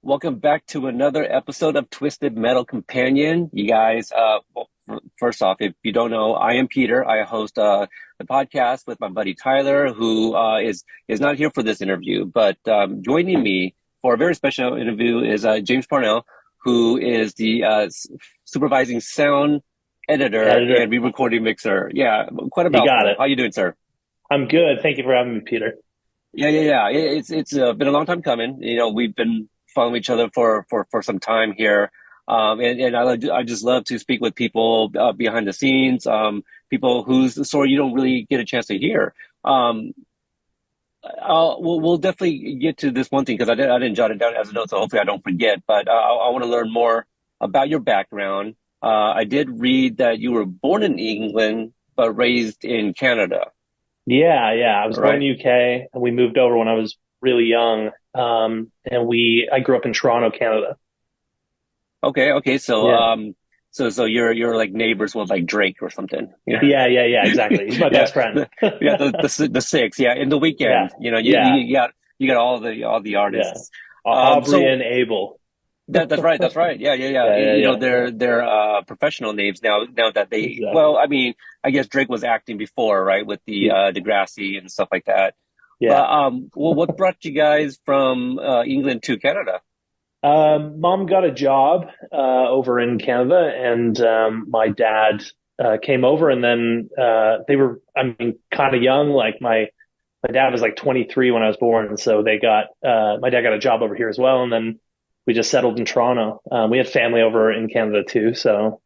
Welcome back to another episode of Twisted Metal Companion. You guys, first off, if you don't know, I am Peter. I host the podcast with my buddy Tyler, who is not here for this interview, but joining me for a very special interview is James Parnell, who is the supervising sound editor and Editor, re-recording mixer. Yeah, quite a you got mouthful. it. How you doing, sir? I'm good. Thank you for having me, Peter. Yeah. It's been a long time coming. You know, we've been following each other for some time here. And I just love to speak with people behind the scenes, people whose story you don't really get a chance to hear. Um, we'll definitely get to this one thing because I didn't jot it down as a note, so hopefully I don't forget. But I want to learn more about your background. I did read that you were born in England but raised in Canada, Yeah. I was born in right? the UK and we moved over when I was really young. I grew up in Toronto, Canada. Okay. So, Yeah. so you're like neighbors with like Drake or something. Yeah, Yeah. Exactly. He's my yeah, best friend. the six. Yeah, in the Yeah. weekend, Yeah. you got all the Yeah. artists. Aubrey So and Abel. that's right. Yeah. You know, Yeah. they're professional names now that they. Well, Exactly. I mean, I guess Drake was acting before, right, with the Yeah. Degrassi and stuff like that. Yeah. But well, what brought you guys from England to Canada? Mom got a job over in Canada, and my dad came over, and then they were, I mean, kind of young. Like my dad was like 23 when I was born, and so my dad got a job over here as well, and then we just settled in Toronto. We had family over in Canada too, so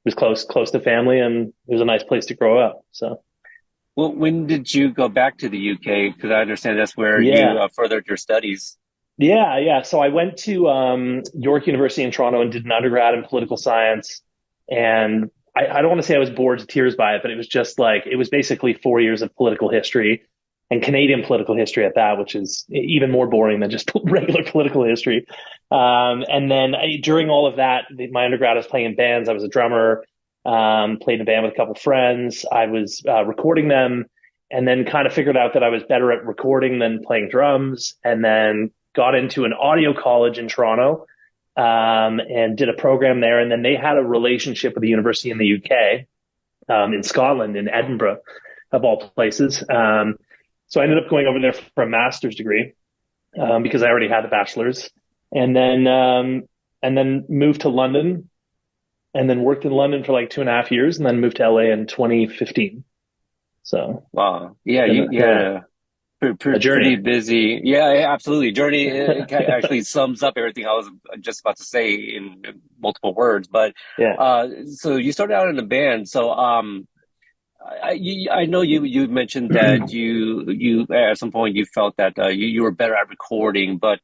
it was close to family, and it was a nice place to grow up. So Well, when did you go back to the UK? Because I understand that's where you yeah, furthered your studies. yeah. So I went to York University in Toronto and did an undergrad in political science, and I don't want to say I was bored to tears by it, but it was just like it was basically 4 years of political history and Canadian political history at that, which is even more boring than just regular political history. And then during all of that, my undergrad, I was playing in bands. I was a drummer, played in a band with a couple friends. I was recording them, and then kind of figured out that I was better at recording than playing drums. And then got into an audio college in Toronto, and did a program there. And then they had a relationship with a university in the UK, in Scotland, in Edinburgh, of all places. So I ended up going over there for a master's degree, because I already had a bachelor's, and then moved to London, and then worked in London for like 2.5 years, and then moved to LA in 2015. So Wow. Yeah, been you had yeah, a a pretty journey. busy. Yeah, absolutely. Journey actually sums up everything I was just about to say in multiple words. But Yeah. so you started out in a band. So I know you mentioned that you at some point you felt that you were better at recording, but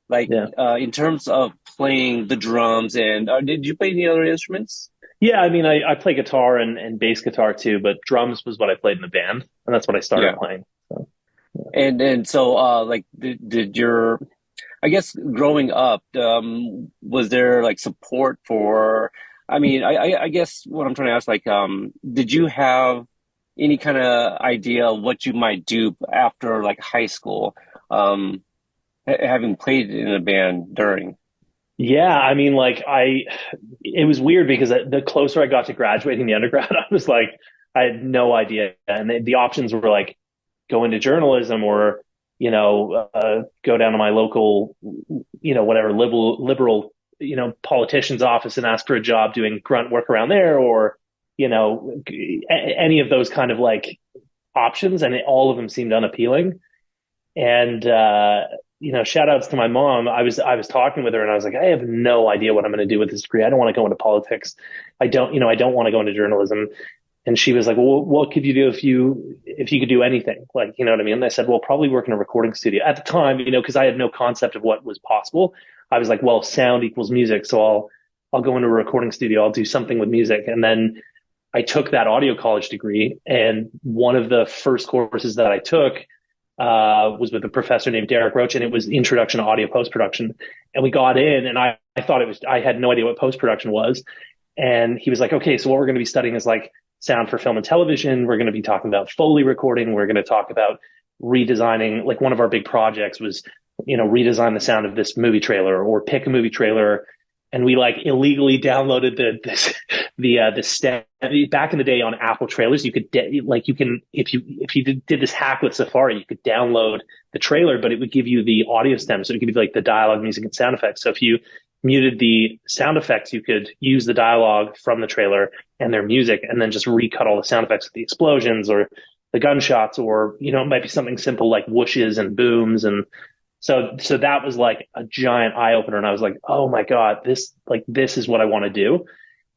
like Yeah. in terms of playing the drums and did you play any other instruments? Yeah. I mean, I play guitar and bass guitar too, but drums was what I played in the band, and that's what I started Yeah, playing. So, yeah. and so like did your I guess growing up was there like support for? I mean, I guess what I'm trying to ask like did you have any kind of idea what you might do after like high school? Um, having played in a band during. Yeah, I mean, it was weird because the closer I got to graduating the undergrad, I was like, I had no idea. And the options were like go into journalism or, go down to my local, whatever liberal, politician's office and ask for a job doing grunt work around there or, any of those kind of like options. And all of them seemed unappealing. And shout outs to my mom. I was talking with her and I was like, I have no idea what I'm going to do with this degree. I don't want to go into politics. I don't want to go into journalism. And she was like, well, what could you do if you could do anything? Like, you know what I mean? And I said, well, probably work in a recording studio. At the time, because I had no concept of what was possible. I was like, well, sound equals music. So I'll go into a recording studio. I'll do something with music. And then I took that audio college degree, and one of the first courses that I took was with a professor named Derek Roach, and it was Introduction to Audio Post Production. And we got in, and I thought I had no idea what post production was. And he was like, okay, so what we're going to be studying is like sound for film and television. We're going to be talking about Foley recording. We're going to talk about redesigning, like one of our big projects was, redesign the sound of this movie trailer or pick a movie trailer. And we like illegally downloaded the stem back in the day on Apple trailers. You could like you can if you did this hack with Safari, you could download the trailer, but it would give you the audio stems. So it would give you like the dialogue, music, and sound effects. So if you muted the sound effects, you could use the dialogue from the trailer and their music, and then just recut all the sound effects of the explosions or the gunshots, or it might be something simple like whooshes and booms. And so that was like a giant eye opener. And I was like, oh my God, this is what I want to do.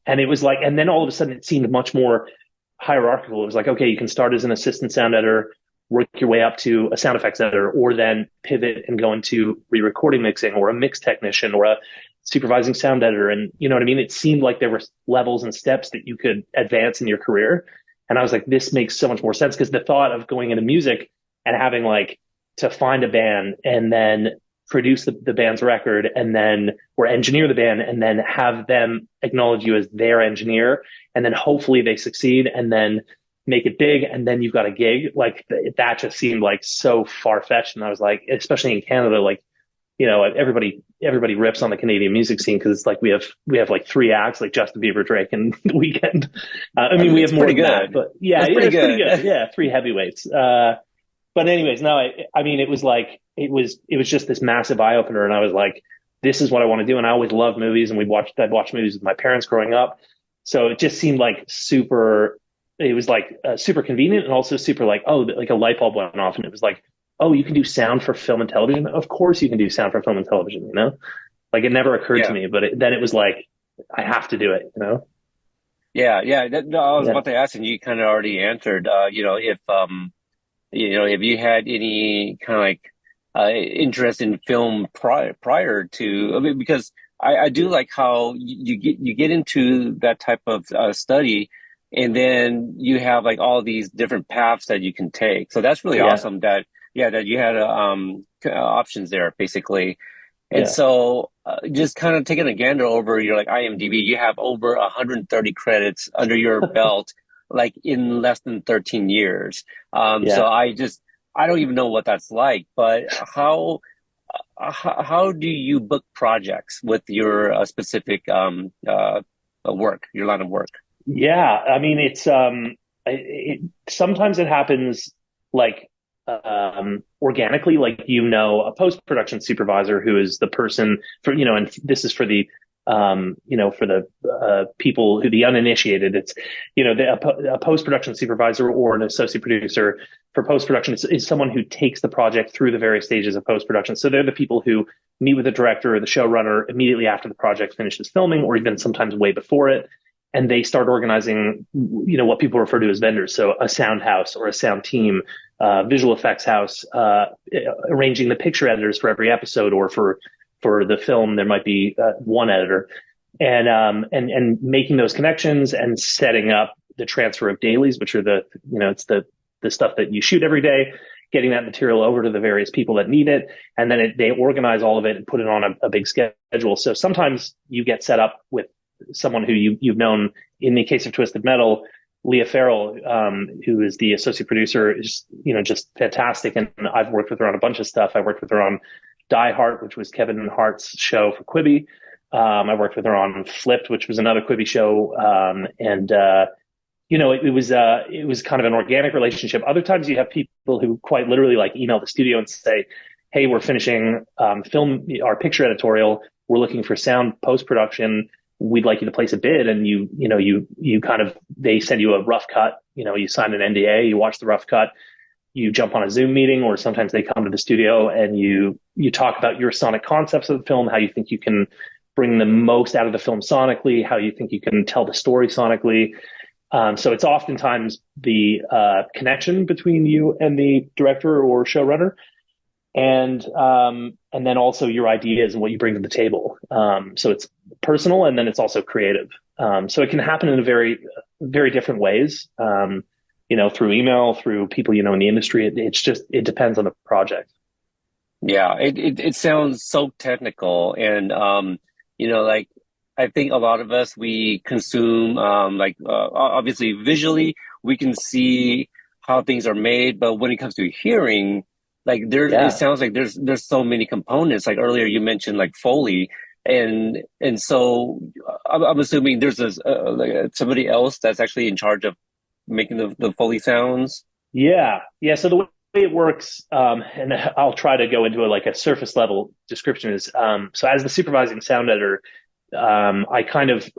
And it was like, and then all of a sudden it seemed much more hierarchical. It was like, okay, you can start as an assistant sound editor, work your way up to a sound effects editor, or then pivot and go into re-recording mixing, or a mix technician, or a supervising sound editor. And you know what I mean? It seemed like there were levels and steps that you could advance in your career. And I was like, this makes so much more sense, because the thought of going into music and having like to find a band and then produce the band's record and then or engineer the band and then have them acknowledge you as their engineer, and then hopefully they succeed and then make it big, and then you've got a gig, like that just seemed like so far-fetched. And I was like, especially in Canada, like everybody rips on the Canadian music scene because it's like we have like three acts, like Justin Bieber, Drake, and The Weeknd. I mean, we have It's more pretty than good. that, but yeah, That's pretty it's pretty good. good. Yeah, three heavyweights. But anyways, no, I mean, it was like it was just this massive eye opener, and I was like, this is what I want to do. And I always loved movies, and I'd watch movies with my parents growing up, so it just seemed like super. It was like super convenient, and also super like, oh, like a light bulb went off, and it was like, oh, you can do sound for film and television. Of course, you can do sound for film and television. Like it never occurred to Yeah. me, but then it was like, I have to do it. Yeah. Yeah. No, I was Yeah. about to ask, and you kind of already answered, if you had any kind of like interest in film prior to, I mean, because I do like how you get into that type of study, and then you have like all these different paths that you can take. So that's really Yeah. awesome that yeah that you had options there basically. And Yeah. so just kind of taking a gander over your like IMDb, you have over 130 credits under your belt, like in less than 13 years. So Yeah. I don't even know what that's like, but how do you book projects with your specific work, your line of work? Yeah. I mean, sometimes it happens like organically, like a post-production supervisor who is the person for, and this is for the for the people who the uninitiated. It's a post-production supervisor or an associate producer for post-production is someone who takes the project through the various stages of post-production. So they're the people who meet with the director or the showrunner immediately after the project finishes filming, or even sometimes way before it. And they start organizing, what people refer to as vendors. So a sound house or a sound team, visual effects house, arranging the picture editors for every episode, or for the film, there might be one editor, and making those connections and setting up the transfer of dailies, which are it's the stuff that you shoot every day, getting that material over to the various people that need it, and then they organize all of it and put it on a big schedule. So sometimes you get set up with someone who you've known. In the case of Twisted Metal, Leah Farrell, who is the associate producer, is just fantastic, and I've worked with her on a bunch of stuff. I worked with her on Die Hard, which was Kevin Hart's show for Quibi. I worked with her on Flipped, which was another Quibi show, and it was kind of an organic relationship. Other times you have people who quite literally like email the studio and say, "Hey, we're finishing our picture editorial. We're looking for sound post production. We'd like you to place a bid." And they send you a rough cut. You sign an NDA, you watch the rough cut, you jump on a Zoom meeting, or sometimes they come to the studio and you talk about your sonic concepts of the film, how you think you can bring the most out of the film sonically, how you think you can tell the story sonically. So it's oftentimes the connection between you and the director or showrunner, and then also your ideas and what you bring to the table. So it's personal, and then it's also creative. So it can happen in a very, very different ways. Through email, through people in the industry. It depends on the project. Yeah, it sounds so technical, and like I think a lot of us we consume obviously visually we can see how things are made. But when it comes to hearing, like it Yeah. sounds like there's so many components. Like earlier you mentioned like Foley, and so I'm assuming there's somebody else that's actually in charge of making the Foley sounds. Yeah. Yeah. So the way it works, and I'll try to go into like a surface level description is, so as the supervising sound editor, I kind of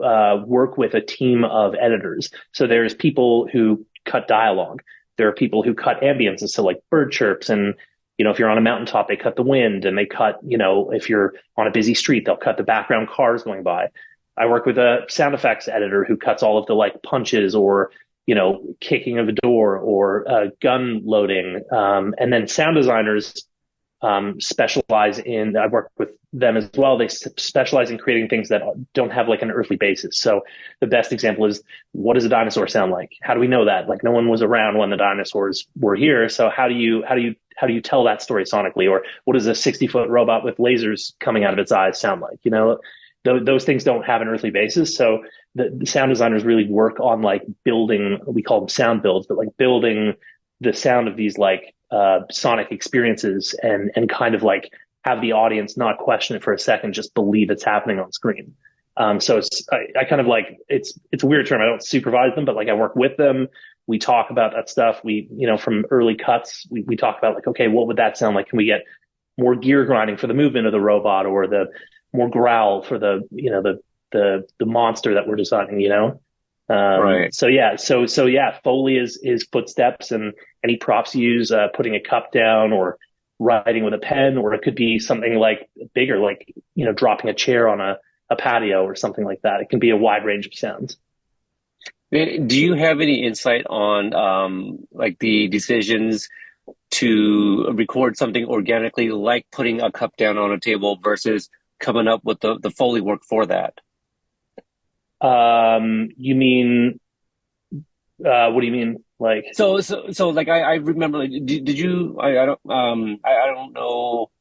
work with a team of editors. So there's people who cut dialogue. There are people who cut ambiences, so like bird chirps, and if you're on a mountaintop, they cut the wind, and they cut, if you're on a busy street, they'll cut the background cars going by. I work with a sound effects editor who cuts all of the like punches or kicking of a door or gun loading, and then sound designers specialize in, I work with them as well. They specialize in creating things that don't have like an earthly basis. So the best example is, what does a dinosaur sound like? How do we know that? Like no one was around when the dinosaurs were here. So how do you tell that story sonically? Or what does a 60-foot robot with lasers coming out of its eyes sound like? Those things don't have an earthly basis. So the sound designers really work on like building, we call them sound builds, but like building the sound of these like sonic experiences and kind of like have the audience not question it for a second, just believe it's happening on screen. So I kind of like, it's a weird term. I don't supervise them, but like I work with them. We talk about that stuff. From early cuts, we talk about like, okay, what would that sound like? Can we get more gear grinding for the movement of the robot, or the more growl for the monster that we're designing? Right. So Foley is footsteps and any props you use, putting a cup down or writing with a pen, or it could be something like bigger, like, dropping a chair on a patio or something like that. It can be a wide range of sounds. Do you have any insight on like the decisions to record something organically, like putting a cup down on a table versus coming up with the Foley work for that? You mean, what do you mean? Like, So like I remember, like, did you, I don't know,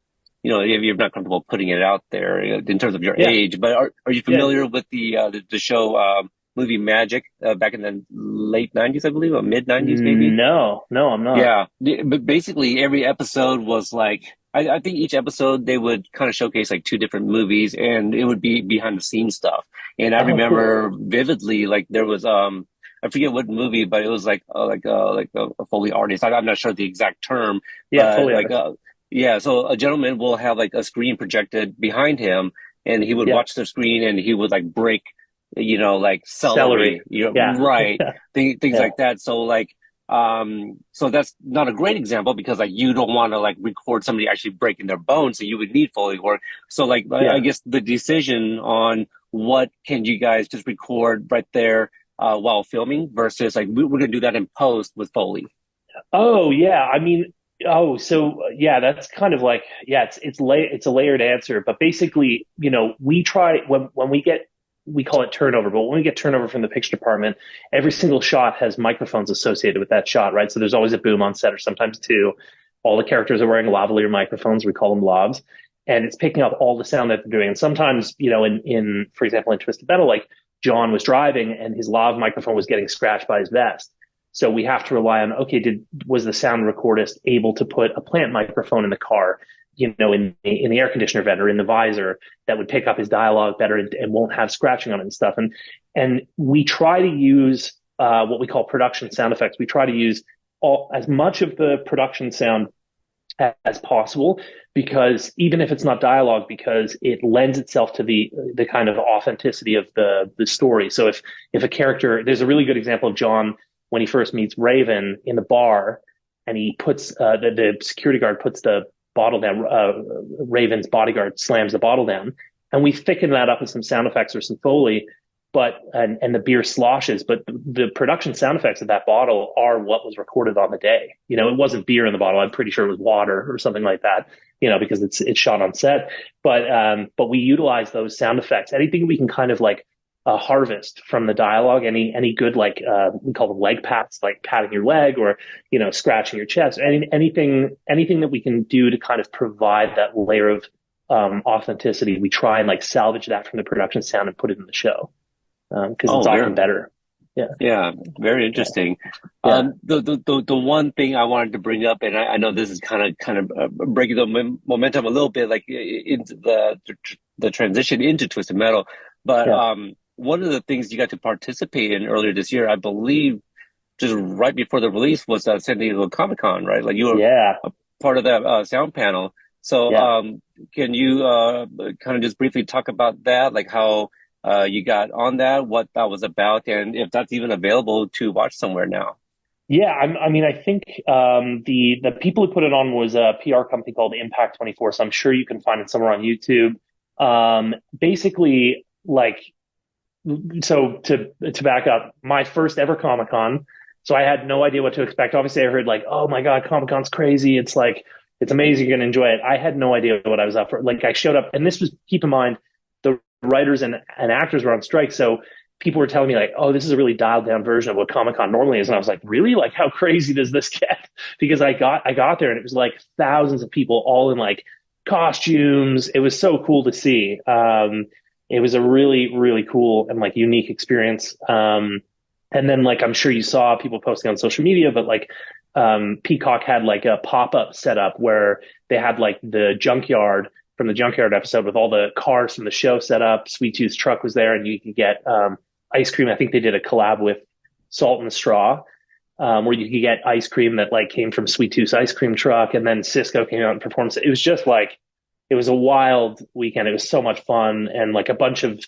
if you're not comfortable putting it out there in terms of your yeah, age, but are you yeah. familiar with the show movie Magic back in the late 90s, I believe, or mid 90s maybe? No, no, I'm not. Yeah, but basically every episode was like, I think each episode they would kind of showcase like two different movies, and it would be behind the scenes stuff. And I Oh, cool. remember vividly, like there was I forget what movie, but it was like a Foley artist. I'm not sure the exact term, Yeah, but Foley like artist. yeah, so a gentleman will have like a screen projected behind him, and he would Yeah, watch the screen, and he would like break, like celery. celery, Yeah, right, yeah, things yeah, like that. So like. So that's not a great example because like you don't want to like record somebody actually breaking their bones, so you would need Foley work. So like I yeah. guess the decision on what can you guys just record right there while filming versus like we're gonna do that in post with Foley. Oh, yeah. I mean, so yeah, that's kind of like, yeah, it's a layered answer, but basically, we try when we call it turnover, but when we get turnover from the picture department, every single shot has microphones associated with that shot, right? So there's always a boom on set, or sometimes two. All the characters are wearing lavalier microphones. We call them lavs, and it's picking up all the sound that they're doing. And sometimes, in for example, in Twisted Metal, like John was driving and his lav microphone was getting scratched by his vest. So we have to rely on, okay, was the sound recordist able to put a plant microphone in the car, in the air conditioner vent or in the visor, that would pick up his dialogue better and won't have scratching on it and stuff. And we try to use what we call production sound effects. We try to use as much of the production sound as possible, because even if it's not dialogue, because it lends itself to the kind of authenticity of the story. So if a character, there's a really good example of John when he first meets Raven in the bar, and he puts the security guard puts the bottle down. Raven's bodyguard slams the bottle down, and we thicken that up with some sound effects or some Foley. And the beer sloshes, but the production sound effects of that bottle are what was recorded on the day. It wasn't beer in the bottle. I'm pretty sure it was water or something like that. Because it's shot on set. But we utilize those sound effects. Anything we can kind of like harvest from the dialogue. Any good like we call them leg pats, like patting your leg or scratching your chest. Anything that we can do to kind of provide that layer of authenticity. We try and like salvage that from the production sound and put it in the show, because it's Oh, often very better. Yeah, very Yeah. interesting. Yeah. The one thing I wanted to bring up, and I know this is kind of breaking the momentum a little bit, like into the transition into Twisted Metal. But Yeah. one of the things you got to participate in earlier this year, I believe, just right before the release, was San Diego Comic Con, right? Like you were Yeah. a part of that sound panel. So, Yeah. can you kind of just briefly talk about that, like how you got on that, what that was about, and if that's even available to watch somewhere now? Yeah, I mean, I think the people who put it on was a PR company called Impact 24. So I'm sure you can find it somewhere on YouTube. Basically, like, so to back up, my first ever Comic Con. So I had no idea what to expect. Obviously, I heard like, oh my God, Comic Con's crazy. It's like it's amazing. You're gonna enjoy it. I had no idea what I was up for. Like, I showed up, and this was, keep in mind, the writers and actors were on strike, so people were telling me like, oh, this is a really dialed down version of what Comic Con normally is, and I was like, really? Like, how crazy does this get? Because I got there, and it was like thousands of people all in like costumes. It was so cool to see. It was a really, really cool and like unique experience. And then like I'm sure you saw people posting on social media, but like Peacock had like a pop-up setup where they had like the junkyard from the junkyard episode with all the cars from the show set up. Sweet Tooth's truck was there, and you could get ice cream. I think they did a collab with Salt and the Straw, where you could get ice cream that like came from Sweet Tooth's ice cream truck, and then Cisco came out and performed. It was just like it was a wild weekend. It was so much fun, and like a bunch of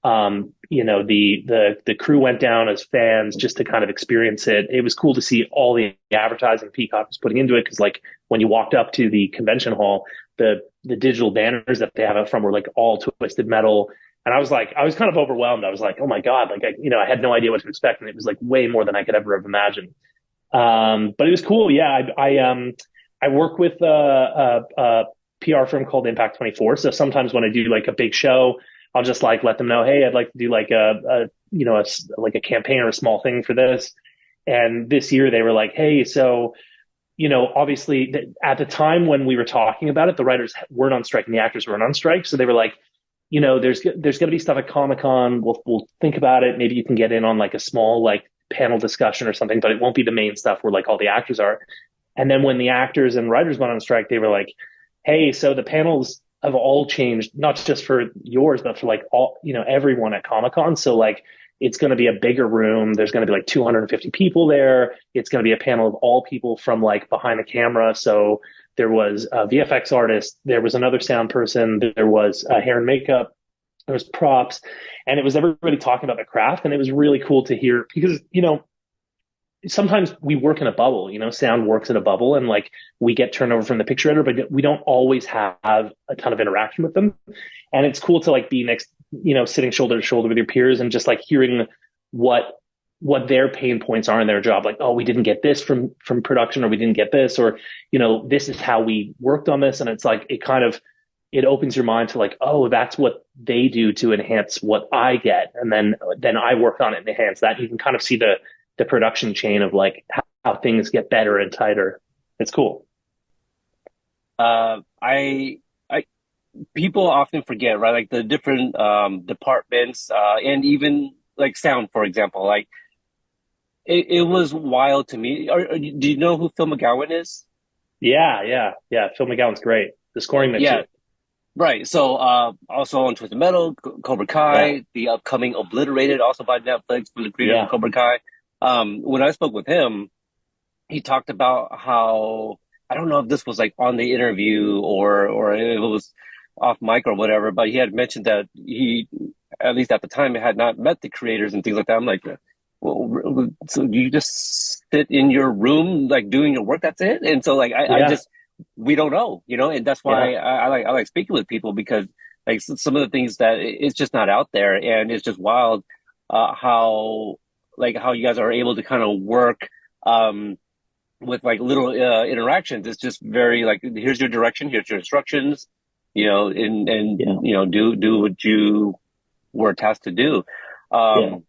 the crew went down as fans just to kind of experience it. It was cool to see all the advertising Peacock was putting into it, because like when you walked up to the convention hall, the digital banners that they have up front were like all Twisted Metal. And I was kind of overwhelmed. I was like, oh my God, like I had no idea what to expect, and it was like way more than I could ever have imagined. But it was cool. Yeah, I work with a PR firm called Impact 24. So sometimes when I do like a big show, I'll just like let them know, hey, I'd like to do like like a campaign or a small thing for this. And this year they were like, hey, so obviously at the time when we were talking about it, the writers weren't on strike and the actors weren't on strike. So they were like, there's going to be stuff at Comic Con. We'll think about it. Maybe you can get in on like a small like panel discussion or something, but it won't be the main stuff where like all the actors are. And then when the actors and writers went on strike, they were like, hey, so the panels have all changed, not just for yours, but for like all, everyone at Comic Con. So like, it's going to be a bigger room. There's going to be like 250 people there. It's going to be a panel of all people from like behind the camera. So there was a VFX artist, there was another sound person, there was hair and makeup, there was props, and it was everybody talking about the craft. And it was really cool to hear because, sometimes we work in a bubble, sound works in a bubble, and like we get turnover from the picture editor, but we don't always have a ton of interaction with them. And it's cool to like be next, sitting shoulder to shoulder with your peers and just like hearing what their pain points are in their job. Like, oh, we didn't get this from production, or we didn't get this, or, this is how we worked on this. And it's like, it opens your mind to like, oh, that's what they do to enhance what I get. And then I work on it and enhance that. You can kind of see the production chain of like how things get better and tighter. It's cool. I people often forget, right? Like the different departments, and even like sound, for example. Like it was wild to me. Do you know who Phil McGowan is? Yeah, yeah, yeah. Phil McGowan's great. The scoring mix Yeah, too. right. So also on Twisted Metal, Cobra Yeah, Kai, the upcoming Obliterated, also by Netflix, from the creators of yeah, Cobra Kai. When I spoke with him, he talked about how, I don't know if this was like on the interview or if it was off mic or whatever, but he had mentioned that he, at least at the time, had not met the creators and things like that. I'm like, well, so you just sit in your room like doing your work, that's it? And so like I yeah, just, we don't know, and that's yeah, why I like speaking with people, because like some of the things that it's just not out there, and it's just wild how, like, how you guys are able to kind of work with like little interactions. It's just very like, here's your direction, here's your instructions, and yeah, do what you were tasked to do. yeah. Um,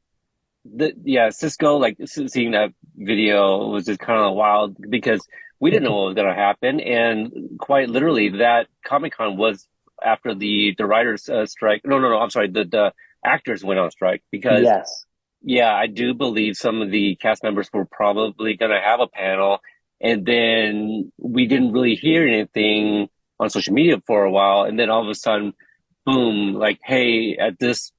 yeah, Cisco, like seeing that video was just kind of wild, because we didn't know what was going to happen, and quite literally, that Comic Con was after the writers strike. No, I'm sorry, the actors went on strike because Yes. yeah, I do believe some of the cast members were probably going to have a panel, and then we didn't really hear anything on social media for a while, and then all of a sudden, boom, like, hey, at this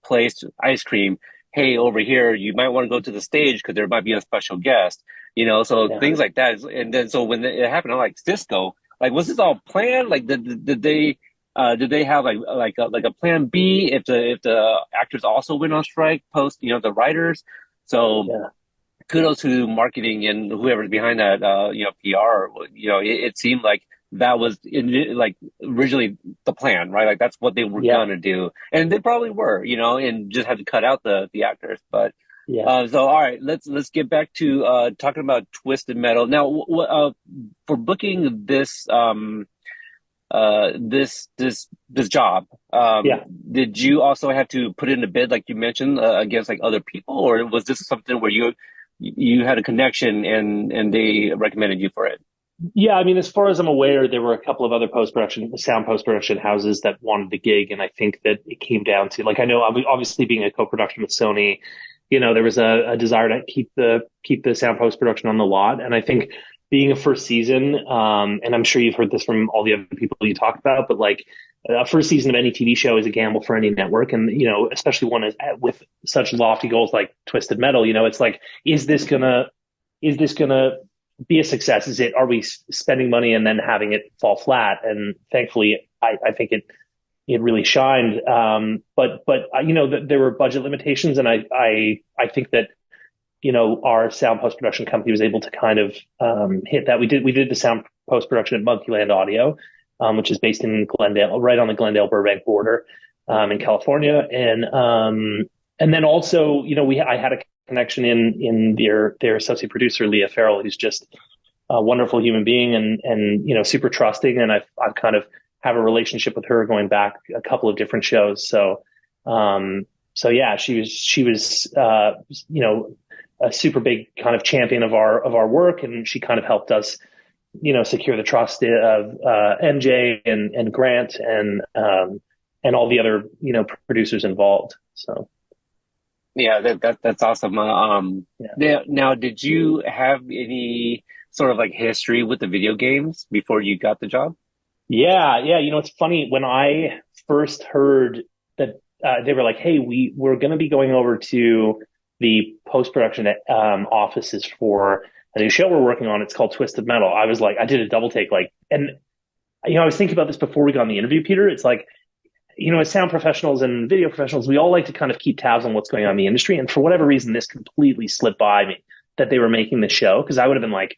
place, ice cream. Hey, over here, you might want to go to the stage because there might be a special guest, so Yeah. things like that. And then so when it happened, I'm like, Cisco, like, was this all planned? Like, did they have like a plan B if the actors also went on strike post the writers? So Yeah. kudos to marketing and whoever's behind that PR. It seemed like that was like originally the plan, right? Like that's what they were Yeah. gonna do, and they probably were, and just had to cut out the actors. But Yeah. so all right, let's get back to talking about Twisted Metal now. For booking this job. Yeah. Did you also have to put in a bid, like you mentioned, against like other people, or was this something where you had a connection and they recommended you for it? Yeah, I mean, as far as I'm aware, there were a couple of other sound post production houses that wanted the gig, and I think that it came down to like I know obviously being a co-production with Sony, there was a desire to keep the sound post production on the lot, and I think being a first season, and I'm sure you've heard this from all the other people you talked about, but like a first season of any TV show is a gamble for any network, and especially one with such lofty goals like Twisted Metal, it's like, is this gonna is this gonna be a success? Are we spending money and then having it fall flat? And thankfully, I think it really shined. But there were budget limitations, and I think that our sound post production company was able to kind of hit that. We did the sound post production at Monkeyland Audio, which is based in Glendale, right on the Glendale Burbank border, in California, and then also I had a connection in their associate producer Leah Farrell, who's just a wonderful human being and super trusting, and I've kind of have a relationship with her going back a couple of different shows. So yeah, she was a super big kind of champion of our work, and she kind of helped us secure the trust of MJ and Grant and all the other producers involved. So Yeah, that's awesome. yeah. Now, did you have any sort of like history with the video games before you got the job? Yeah, yeah. It's funny when I first heard that they were like, "Hey, we're going to be going over to the post production offices for a new show we're working on. It's called Twisted Metal." I was like, I did a double take, like, and I was thinking about this before we got on the interview, Peter. It's like, as sound professionals and video professionals, we all like to kind of keep tabs on what's going on in the industry. And for whatever reason, this completely slipped by me that they were making the show, because I would have been like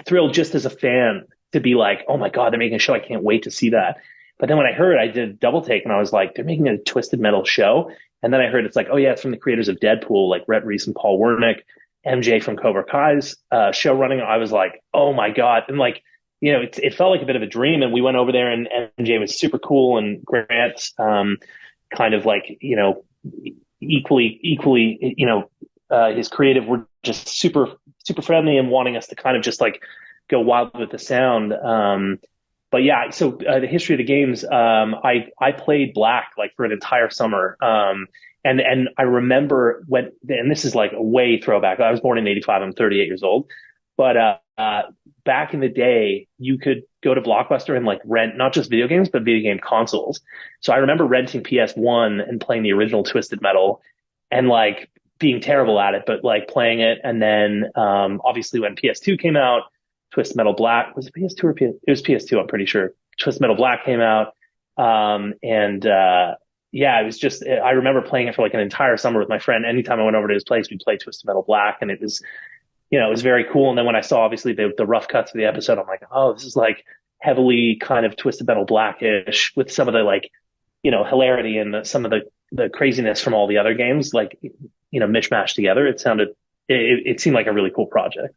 thrilled just as a fan to be like, oh my God, they're making a show. I can't wait to see that. But then when I heard, I did a double take and I was like, they're making a Twisted Metal show. And then I heard it's like, oh yeah, it's from the creators of Deadpool, like Rhett Reese and Paul Wernick, MJ from Cobra Kai's show running. I was like, oh my God. And like, it felt like a bit of a dream. And we went over there and MJ was super cool. And Grant, kind of like, equally, his creative were just super, super friendly and wanting us to kind of just like go wild with the sound. But yeah, so the history of the games, I played Black like for an entire summer. And I remember and this is like a way throwback. I was born in '85. I'm 38 years old. But back in the day, you could go to Blockbuster and like rent not just video games, but video game consoles. So I remember renting PS1 and playing the original Twisted Metal and like being terrible at it, but like playing it. And then obviously when PS2 came out, Twisted Metal Black, was it PS2 or PS? It was PS2, I'm pretty sure. Twisted Metal Black came out. And yeah, it was just, I remember playing it for like an entire summer with my friend. Anytime I went over to his place, we'd play Twisted Metal Black, and it was very cool. And then when I saw obviously the rough cuts of the episode, I'm like, oh, this is like heavily kind of Twisted Metal Blackish with some of the like, hilarity and some of the craziness from all the other games, like, mishmashed together. It seemed like a really cool project.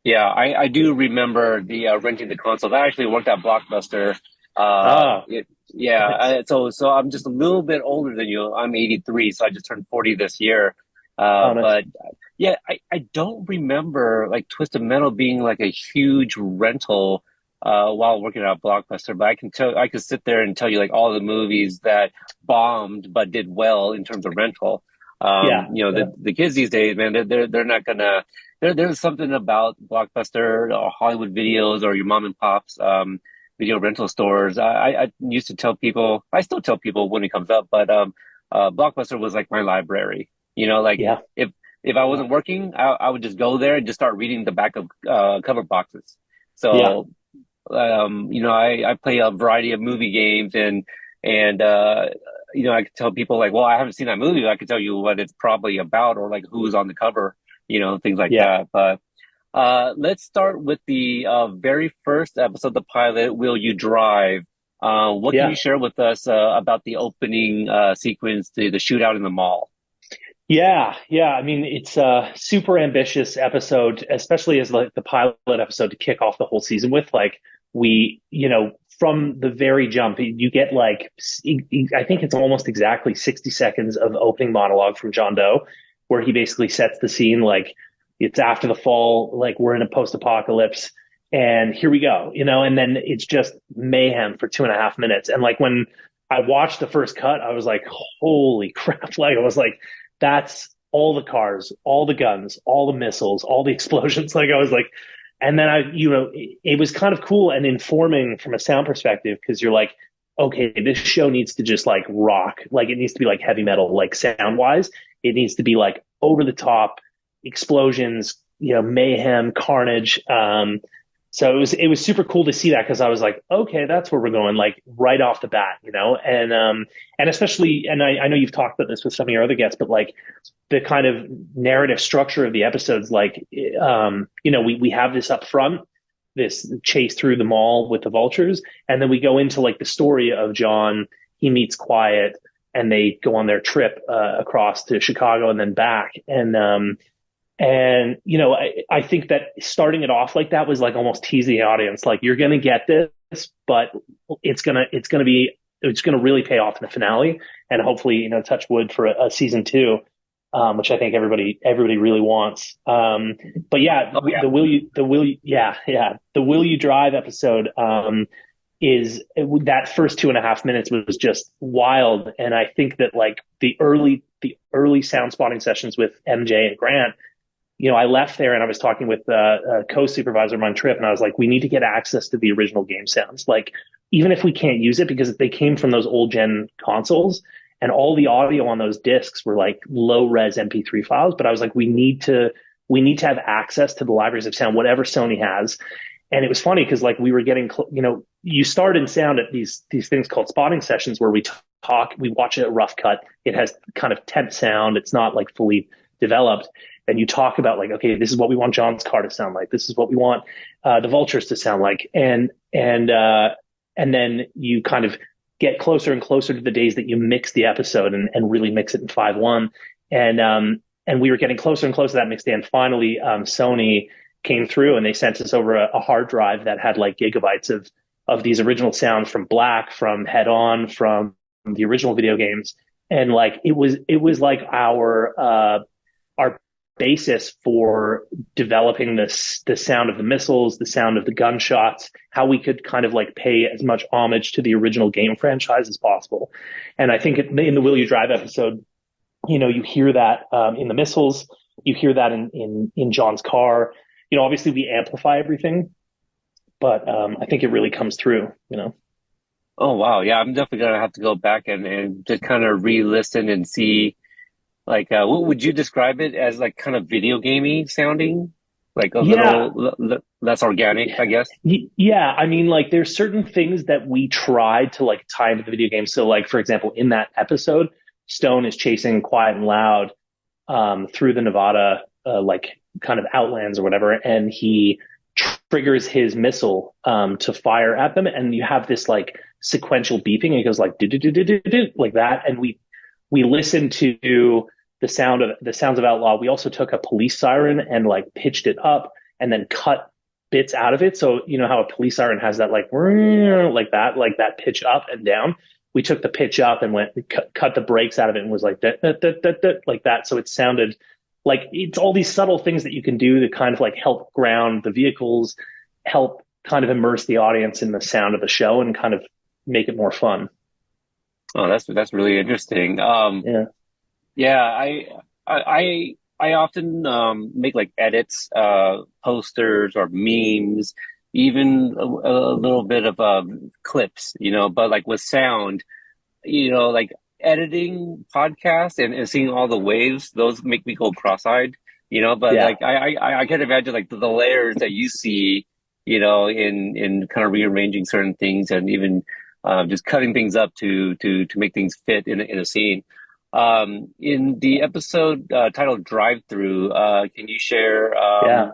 Yeah, I do remember the renting the consoles. I actually worked at Blockbuster. Ah, Yeah, nice. so I'm just a little bit older than you. I'm 83, so I just turned 40 this year. Oh, nice. But yeah, I don't remember like Twisted Metal being like a huge rental while working at Blockbuster. But I could sit there and tell you like all the movies that bombed but did well in terms of rental. Yeah, yeah, The kids these days, man, they're not gonna. There's something about Blockbuster or Hollywood Videos or your mom and pop's video rental stores. I used to tell people, I still tell people when it comes up, but Blockbuster was like my library. Like yeah, if I wasn't working, I would just go there and just start reading the back of cover boxes. yeah, So I play a variety of movie games and I could tell people like, well, I haven't seen that movie, but I could tell you what it's probably about or like who's on the cover, things like yeah, that. But let's start with the very first episode, the pilot, Will You Drive? What can you yeah. share with us about the opening sequence, the shootout in the mall? Yeah, yeah. I mean, it's a super ambitious episode, especially as like the pilot episode to kick off the whole season with. Like from the very jump, you get like I think it's almost exactly 60 seconds of opening monologue from John Doe, where he basically sets the scene like it's after the fall, like we're in a post-apocalypse, and here we go, and then it's just mayhem for 2.5 minutes. And like when I watched the first cut, I was like, holy crap! Like I was like that's all the cars, all the guns, all the missiles, all the explosions. Like I was like, and then it was kind of cool and informing from a sound perspective because you're like, okay, this show needs to just like rock. Like it needs to be like heavy metal, like sound wise. It needs to be like over the top explosions, mayhem, carnage. So it was super cool to see that because I was like, okay, that's where we're going, like right off the bat, and especially, and I know you've talked about this with some of your other guests, but like the kind of narrative structure of the episodes, like we have this up front, this chase through the mall with the vultures, and then we go into like the story of John. He meets Quiet, and they go on their trip across to Chicago and then back, and I think that starting it off like that was like almost teasing the audience, like you're gonna get this, but it's gonna really pay off in the finale, and hopefully, touch wood for a season two, which I think everybody really wants. But yeah, Oh yeah. the Will You Drive episode is that first 2.5 minutes was just wild, and I think that like the early sound spotting sessions with MJ and Grant. I left there and I was talking with a co-supervisor on my trip, and I was like, we need to get access to the original game sounds. Like, even if we can't use it because they came from those old gen consoles and all the audio on those discs were like low res MP3 files. But I was like, we need to have access to the libraries of sound, whatever Sony has. And it was funny because like we were getting, you start in sound at these things called spotting sessions where we watch a rough cut. It has kind of temp sound. It's not like fully developed, and you talk about like, okay, this is what we want John's car to sound like. This is what we want the vultures to sound like, and then you kind of get closer and closer to the days that you mix the episode and really mix it in 5.1, and we were getting closer and closer to that mix day, and finally Sony came through and they sent us over a hard drive that had like gigabytes of these original sounds from Black, from Head On, from the original video games, and like it was like our basis for developing the sound of the missiles, the sound of the gunshots, how we could kind of like pay as much homage to the original game franchise as possible. And I think in the Will You Drive episode, you hear that in the missiles, you hear that in John's car. Obviously we amplify everything, but I think it really comes through. Oh wow. Yeah, I'm definitely gonna have to go back and just kind of re-listen and see. Like, what would you describe it as? Like, kind of video gamey sounding, like a Yeah, little less organic, I guess. yeah. I mean, like, there's certain things that we tried to like tie into the video game. So, like, for example, in that episode, Stone is chasing Quiet and Loud through the Nevada, like, kind of outlands or whatever, and he triggers his missile to fire at them, and you have this like sequential beeping. It goes like do do do do do do like that, and we listened to the sounds of Outlaw. We also took a police siren and like pitched it up and then cut bits out of it. So you know how a police siren has that like that pitch up and down. We took the pitch up and cut the brakes out of it and was like that, like that. So it sounded like it's all these subtle things that you can do to kind of like help ground the vehicles, help kind of immerse the audience in the sound of the show and kind of make it more fun. Oh, that's really interesting. Yeah. Yeah, I often make like edits, posters or memes, even a little bit of clips, but like with sound, like editing podcasts and seeing all the waves, those make me go cross-eyed, but Yeah. like I can't imagine like the layers that you see, in kind of rearranging certain things and even just cutting things up to make things fit in a scene. In the episode titled Drive Through, can you share Yeah.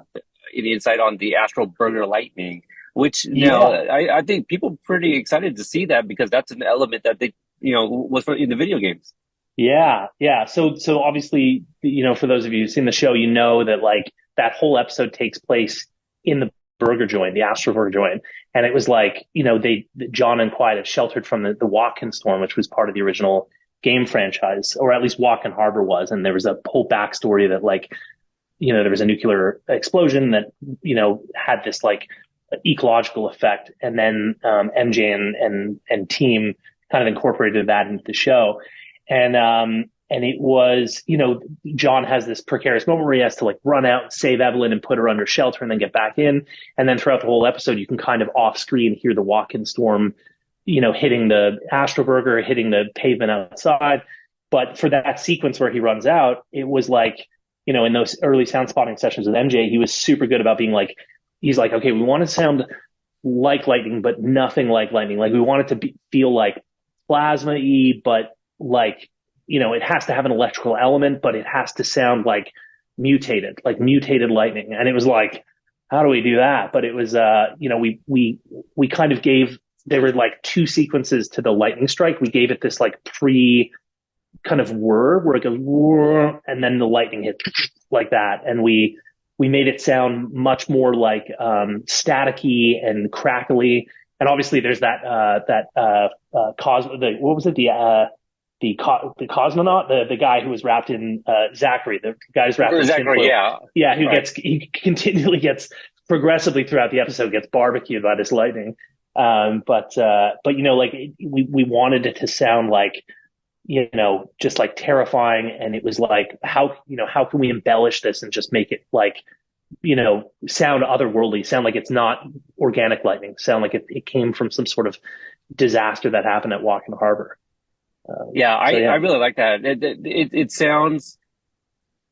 any insight on the Astro Burger Lightning? Which now Yeah. I think people are pretty excited to see that because that's an element that they was in the video games. Yeah, yeah. So obviously, for those of you who've seen the show, you know that like that whole episode takes place in the burger joint, the Astro Burger joint. And it was like, John and Quiet had sheltered from the Watkins storm, which was part of the original game franchise, or at least Walken Harbor was. And there was a whole backstory that like, there was a nuclear explosion that, had this like ecological effect. And then MJ and team kind of incorporated that into the show. And it was, John has this precarious moment where he has to like run out and save Evelyn and put her under shelter and then get back in. And then throughout the whole episode, you can kind of off screen hear the walk-in storm, hitting the Astroburger, hitting the pavement outside. But for that sequence where he runs out, it was like, in those early sound spotting sessions with MJ, he was super good about being like, he's like, okay, we want to sound like lightning, but nothing like lightning. Like we want it to feel like plasma-y, but like, it has to have an electrical element, but it has to sound like mutated lightning. And it was like, how do we do that? But it was, we kind of gave, there were like two sequences to the lightning strike. We gave it this like pre kind of whir where it goes, whir, and then the lightning hit like that. And we made it sound much more like, staticky and crackly. And obviously there's what was it? The cosmonaut, the guy who was wrapped in Zachary, the guy who's wrapped in Exactly. tinfoil. Yeah. Yeah, Right. he continually gets progressively throughout the episode gets barbecued by this lightning. But like we wanted it to sound like just like terrifying, and it was like how can we embellish this and just make it like sound otherworldly, sound like it's not organic lightning, sound like it came from some sort of disaster that happened at Walken Harbor. Yeah. So I yeah, really like that. It sounds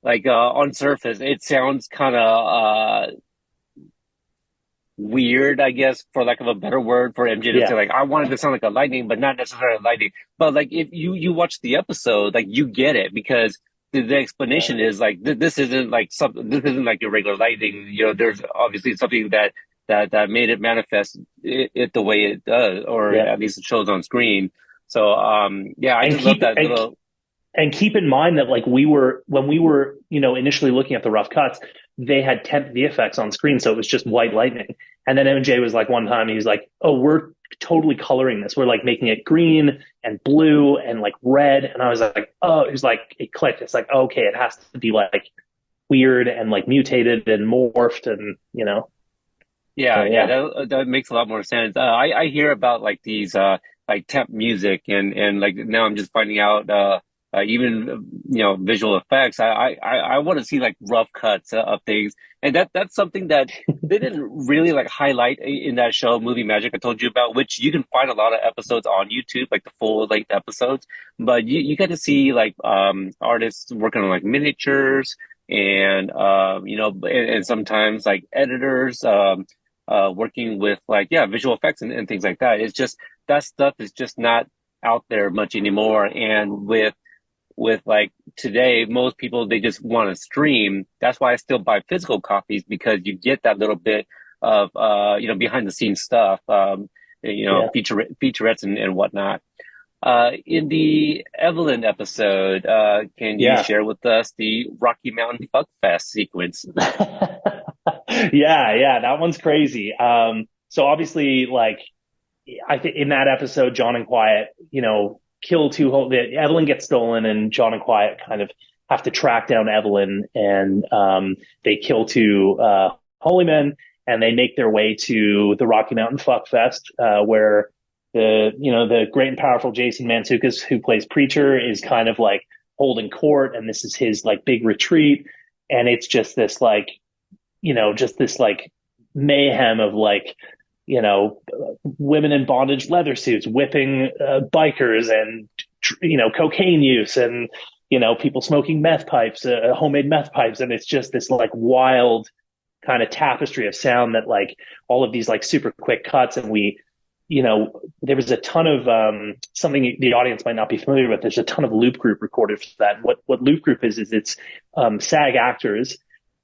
like on surface, it sounds kind of weird, I guess, for lack of a better word, for MJ to say yeah, like, I wanted to sound like a lightning, but not necessarily lightning. But like, if you watch the episode, like you get it because the yeah, explanation is like this isn't like something. This isn't like your regular lightning. There's obviously something that made it manifest it the way it does, or yeah. at least it shows on screen. So yeah, I And just love keep that and little. and keep in mind that like when we were initially looking at the rough cuts, they had temp VFX on screen, so it was just white lightning. And then MJ was like one time he's like, oh, we're totally coloring this, we're like making it green and blue and like red. And I was like, oh, it was like it clicked. It's like, okay, it has to be like weird and like mutated and morphed, and so Yeah, yeah, yeah, that makes a lot more sense. I hear about like these like temp music and like now I'm just finding out even visual effects. I want to see like rough cuts of things, and that's something that they didn't really like highlight in that show, Movie Magic, I told you about, which you can find a lot of episodes on YouTube, like the full length episodes. But you get to see like artists working on like miniatures and and sometimes like editors working with like visual effects and things like that. It's just that stuff is just not out there much anymore. And with like today, most people they just want to stream. That's why I still buy physical copies because you get that little bit of behind the scenes stuff, yeah, featurettes and whatnot. In the Evelyn episode, can you yeah. share with us the Rocky Mountain Fuck Fest sequence? Yeah, that one's crazy. So obviously, like, I think in that episode, John and Quiet, kill two whole. Evelyn gets stolen, and John and Quiet kind of have to track down Evelyn, and they kill two holy men, and they make their way to the Rocky Mountain Fuck Fest, where the great and powerful Jason Mantzoukas, who plays Preacher, is kind of like holding court, and this is his like big retreat, and it's just this like, just this like mayhem of like, women in bondage leather suits whipping bikers, and cocaine use, and people smoking meth pipes, homemade meth pipes, and it's just this like wild kind of tapestry of sound that like all of these like super quick cuts. And there was a ton of something the audience might not be familiar with. There's a ton of loop group recorded for that. What loop group is it's SAG actors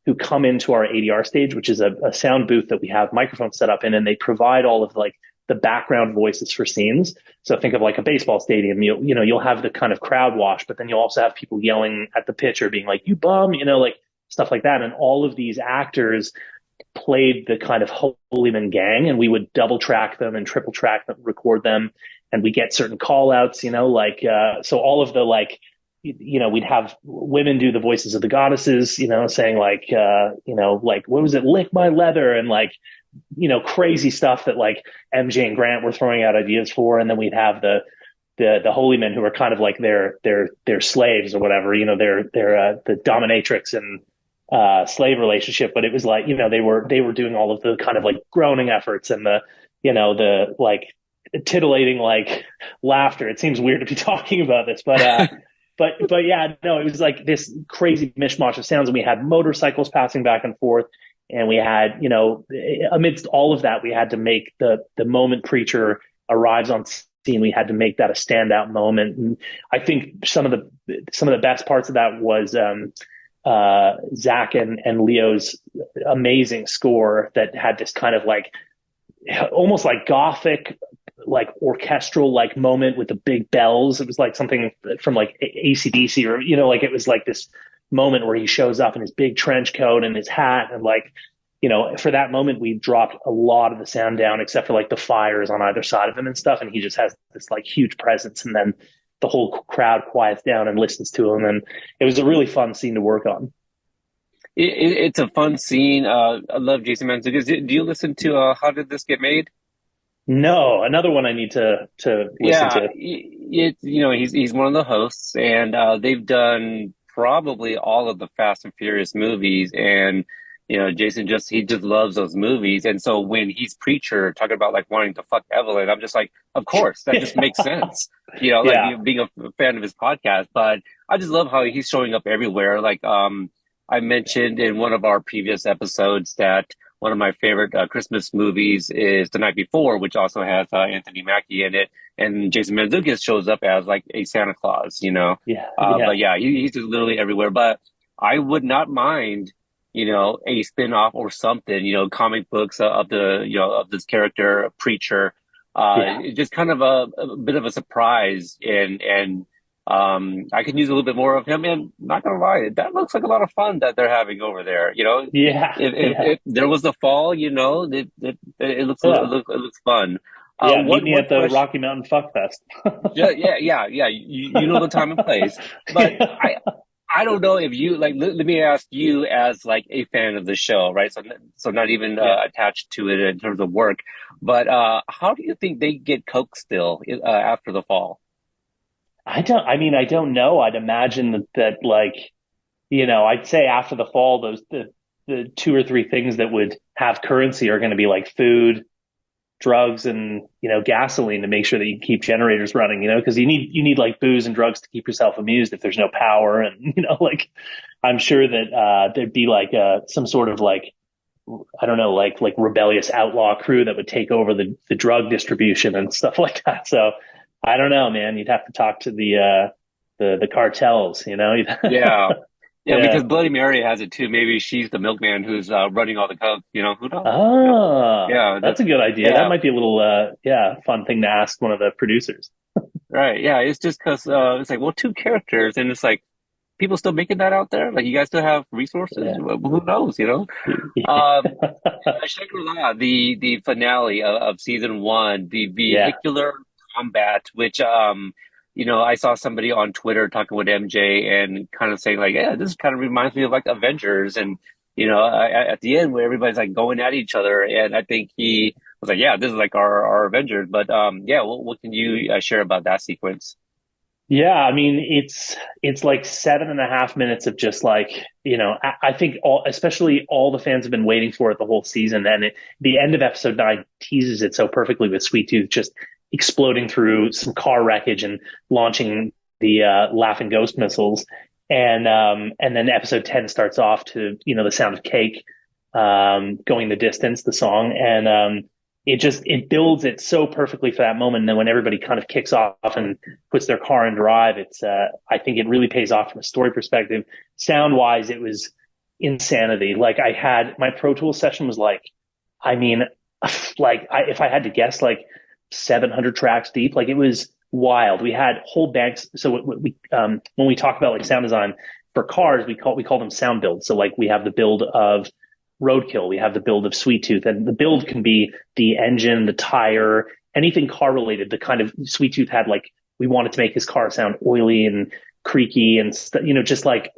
who come into our ADR stage, which is a sound booth that we have microphones set up in, and they provide all of like the background voices for scenes. So think of like a baseball stadium. You'll have the kind of crowd wash, but then you'll also have people yelling at the pitcher, being like, "You bum," like stuff like that. And all of these actors played the kind of Holyman gang, and we would double track them and triple track them, record them, and we get certain call outs, so all of the like, we'd have women do the voices of the goddesses, saying like, like, what was it? Lick my leather, and like, crazy stuff that like MJ and Grant were throwing out ideas for. And then we'd have the holy men who are kind of like their slaves or whatever, they're the dominatrix and slave relationship. But it was like, they were doing all of the kind of like groaning efforts and the like titillating like laughter. It seems weird to be talking about this, but yeah, no, it was like this crazy mishmash of sounds, and we had motorcycles passing back and forth, and we had, amidst all of that, we had to make the moment preacher arrives on scene, we had to make that a standout moment. And I think some of the best parts of that was Zach and Leo's amazing score that had this kind of like almost like gothic, like orchestral like moment with the big bells. It was like something from like AC/DC, or like it was like this moment where he shows up in his big trench coat and his hat, and like, for that moment we dropped a lot of the sound down except for like the fires on either side of him and stuff, and he just has this like huge presence, and then the whole crowd quiets down and listens to him, and it was a really fun scene to work on. It's a fun scene. I love Jason Mantzoukas. Do you listen to How Did This Get Made? No, another one I need to listen Yeah, to. he's one of the hosts, and they've done probably all of the Fast and Furious movies, and Jason he just loves those movies, and so when he's preacher talking about like wanting to fuck Evelyn, I'm just like, of course, that just makes sense, like Yeah. being a fan of his podcast. But I just love how he's showing up everywhere. Like I mentioned in one of our previous episodes that one of my favorite Christmas movies is The Night Before, which also has Anthony Mackie in it, and Jason Mantzoukas shows up as like a Santa Claus. Yeah. But yeah, he's just literally everywhere. But I would not mind, a spin-off or something, comic books of of this character preacher. It's just kind of a bit of a surprise, and I could use a little bit more of him. And not gonna lie, that looks like a lot of fun that they're having over there. Yeah. If there was the fall, it looks it looks fun. Yeah, meet One me one at the question. Rocky Mountain Fuck Fest. Yeah. You know the time and place, but I don't know if you like. Let me ask you, as like a fan of the show, right? So not even Yeah. attached to it in terms of work, but how do you think they get Coke still after the fall? I don't know. I'd imagine that like, I'd say after the fall, the two or three things that would have currency are going to be like food, drugs, and, gasoline to make sure that you keep generators running, because you need like booze and drugs to keep yourself amused if there's no power. And, like, I'm sure that, there'd be like, some sort of like, I don't know, like rebellious outlaw crew that would take over the drug distribution and stuff like that. So I don't know, man. You'd have to talk to the cartels, Yeah. Yeah, Yeah. because Bloody Mary has it too. Maybe she's the milkman who's running all the coke. Who knows? Ah, Yeah, that's a good idea. That yeah, might be a little, fun thing to ask one of the producers. right. Yeah, it's just because it's like, well, two characters, and it's like people still making that out there. Like, you guys still have resources. Yeah. Well, who knows? Shangri-La, the finale of season one, the Yeah. vehicular combat, which I saw somebody on Twitter talking with MJ and kind of saying like, yeah, this kind of reminds me of like Avengers, and at the end where everybody's like going at each other, and I think he was like, yeah, this is like our Avengers. But yeah, what can you share about that sequence? Yeah, I mean it's like 7.5 minutes of just like, I think especially all the fans have been waiting for it the whole season, and the end of episode 9 teases it so perfectly with Sweet Tooth just exploding through some car wreckage and launching the laughing ghost missiles, and then episode 10 starts off to the sound of Cake going the distance, the song, and it builds it so perfectly for that moment. And then when everybody kind of kicks off and puts their car in drive, it's I think it really pays off from a story perspective. Sound wise, it was insanity. Like I had my Pro Tools session was like, I mean, if I had to guess, like 700 tracks deep. Like it was wild. We had whole banks. So when we talk about like sound design for cars, we call them sound builds. So like we have the build of Roadkill, we have the build of Sweet Tooth, and the build can be the engine, the tire, anything car related. The kind of Sweet Tooth had like we wanted to make his car sound oily and creaky and just like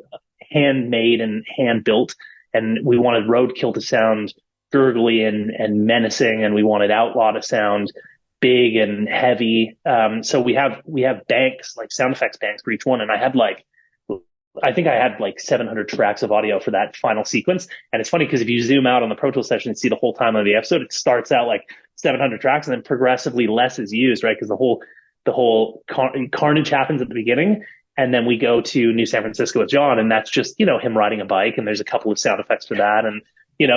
handmade and hand built. And we wanted Roadkill to sound gurgly and menacing, and we wanted Outlaw to sound big and heavy. So we have banks, like sound effects banks for each one, and I think I had like 700 tracks of audio for that final sequence. And it's funny because if you zoom out on the Pro Tools session and see the whole time of the episode, it starts out like 700 tracks and then progressively less is used, right? Because the whole carnage happens at the beginning. And then we go to New San Francisco with John, and that's just, him riding a bike. And there's a couple of sound effects for that. And,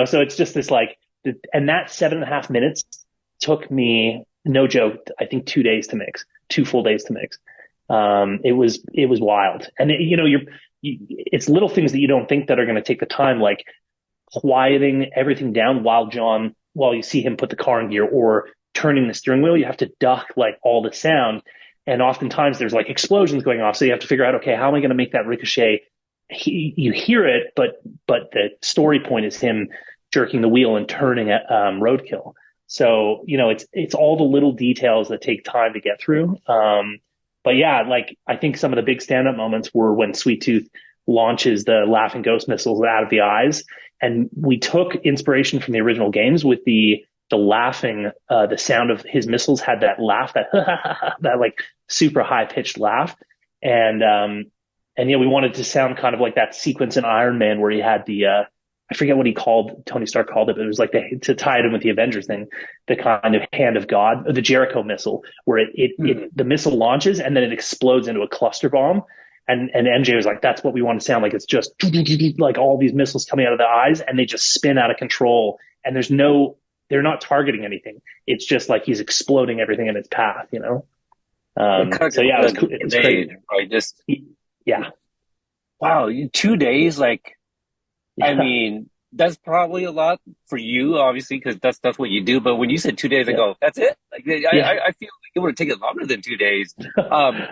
so it's just this like, and that 7.5 minutes took me, no joke, I think 2 days to mix, 2 full days to mix. It was wild. And it's little things that you don't think that are going to take the time, like quieting everything down while you see him put the car in gear or turning the steering wheel. You have to duck like all the sound. And oftentimes there's like explosions going off. So you have to figure out, okay, how am I going to make that ricochet? You hear it, but the story point is him jerking the wheel and turning at Roadkill. So, it's all the little details that take time to get through. But yeah, like I think some of the big stand-up moments were when Sweet Tooth launches the laughing ghost missiles out of the eyes, and we took inspiration from the original games with the laughing. The sound of his missiles had that laugh, that that like super high pitched laugh, and yeah, we wanted to sound kind of like that sequence in Iron Man where he had the I forget what Tony Stark called it, but it was like to tie it in with the Avengers thing, the kind of hand of God, or the Jericho missile, where the missile launches and then it explodes into a cluster bomb. And MJ was like, that's what we want to sound like. It's just like all these missiles coming out of the eyes and they just spin out of control. And they're not targeting anything. It's just like he's exploding everything in its path, So yeah, it was crazy. Right? Just, Yeah. wow, 2 days, like, I Yeah. mean, that's probably a lot for you, obviously, because that's what you do. But when you said 2 days, I Yeah. go, that's it. Like, Yeah. I feel like it would have taken longer than 2 days. Um,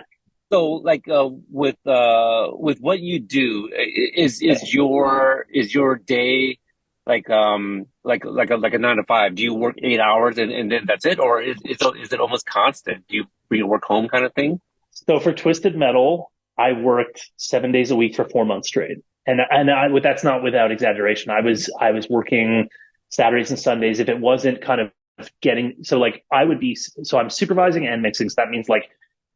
so, like, with what you do, is your day like a 9 to 5? Do you work 8 hours and then that's it, or is it almost constant? Do you bring your work home kind of thing? So for Twisted Metal, I worked 7 days a week for 4 months straight. That's not without exaggeration. I was working Saturdays and Sundays. If it wasn't kind of getting, so like so I'm supervising and mixing. So that means like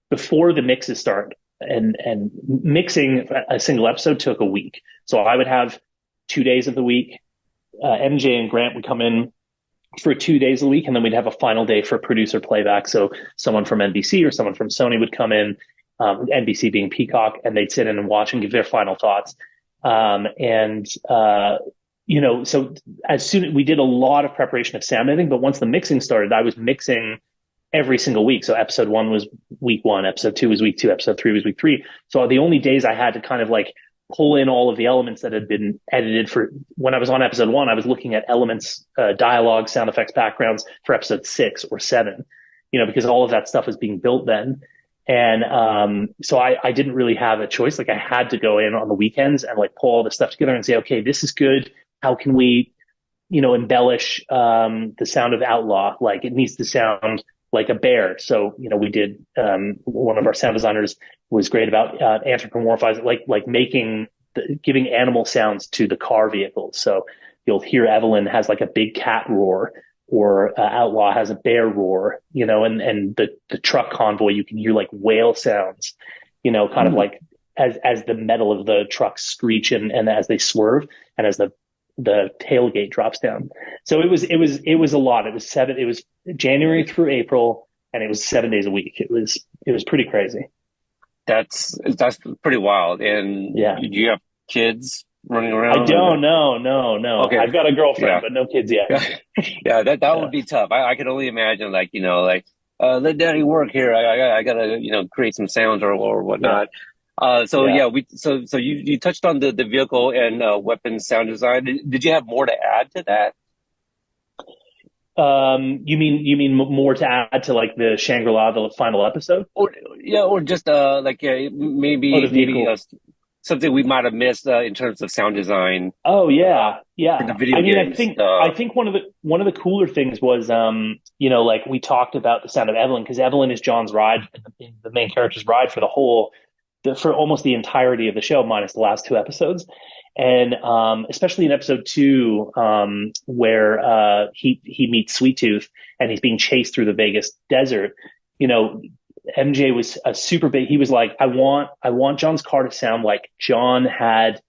before the mixes start and mixing a single episode took a week. So I would have 2 days of the week. MJ and Grant would come in for 2 days a week, and then we'd have a final day for producer playback. So someone from NBC or someone from Sony would come in, NBC being Peacock, and they'd sit in and watch and give their final thoughts. And so as soon we did a lot of preparation of sound editing, but once the mixing started, I was mixing every single week. So episode 1 was week 1, episode 2 was week 2, episode 3 was week 3. So the only days I had to kind of like pull in all of the elements that had been edited for when I was on episode 1, I was looking at elements, dialogue, sound effects, backgrounds for episode 6 or 7, because all of that stuff was being built then. And so I didn't really have a choice. Like I had to go in on the weekends and like pull all this stuff together and say, okay, this is good. How can we, embellish the sound of Outlaw? Like it needs to sound like a bear. So, we did, one of our sound designers was great about anthropomorphizing, like giving animal sounds to the car vehicles. So you'll hear Evelyn has like a big cat roar, or Outlaw has a bear roar, and the truck convoy, you can hear like whale sounds. kind of like as the metal of the trucks screech and as they swerve and as the tailgate drops down. So it was a lot. It was January through April, and it was 7 days a week. It was pretty crazy. That's pretty wild. And Yeah. do you have kids running I around? don't know. No, no. Okay, I've got a girlfriend, yeah. but no kids yet. Yeah, that Yeah. would be tough. I could only imagine, like, like, let daddy work here. I gotta, create some sounds or Yeah. whatnot. So Yeah. yeah, so you touched on the vehicle and weapon sound design. Did you have more to add to that? You mean more to add to like the Shangri-La, the final episode? Or yeah, or just like Oh, the maybe vehicle. something we might have missed in terms of sound design Oh uh, yeah, for the yeah. video I mean, I games. think I think one of the cooler things was like we talked about the sound of Evelyn because Evelyn is John's ride, the main character's ride for for almost the entirety of the show, minus the last two episodes. And especially in episode two, where he meets Sweet Tooth and he's being chased through the Vegas desert. You know, MJ was a super big. He was like, I want John's car to sound like John had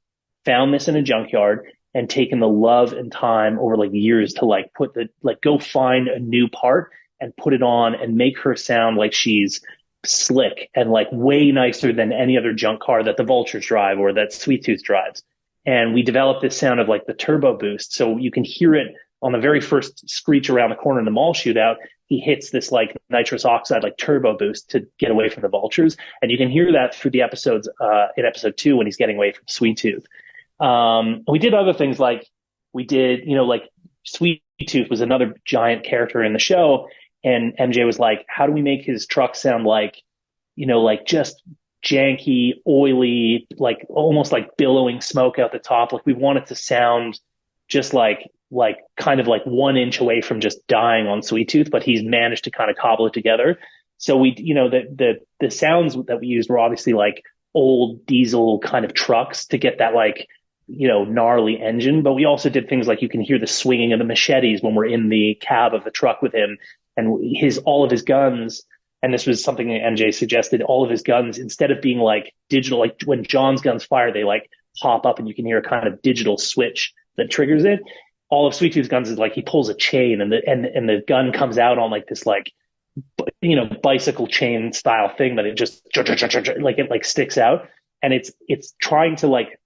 found this in a junkyard and taken the love and time over like years to like go find a new part and put it on and make her sound like she's slick and like way nicer than any other junk car that the Vultures drive or that Sweet Tooth drives. And we developed this sound of like the turbo boost. So you can hear it on the very first screech around the corner in the mall shootout. He hits this like nitrous oxide, like turbo boost to get away from the Vultures. And you can hear that through the episodes, in episode two when he's getting away from Sweet Tooth. We did other things like we did, like Sweet Tooth was another giant character in the show. And MJ was like, how do we make his truck sound like, like just janky, oily, like almost like billowing smoke out the top. Like we want it to sound just like kind of like 1 inch away from just dying on Sweet Tooth, but he's managed to kind of cobble it together. So the sounds that we used were obviously like old diesel kind of trucks to get that like gnarly engine. But we also did things like you can hear the swinging of the machetes when we're in the cab of the truck with him, and all of his guns. And this was something that MJ suggested. All of his guns, instead of being like digital, like when John's guns fire, they like pop up and you can hear a kind of digital switch that triggers it. All of Sweet Tooth's guns is like he pulls a chain and the gun comes out on like this like bicycle chain style thing that it just like it like sticks out, and it's trying to like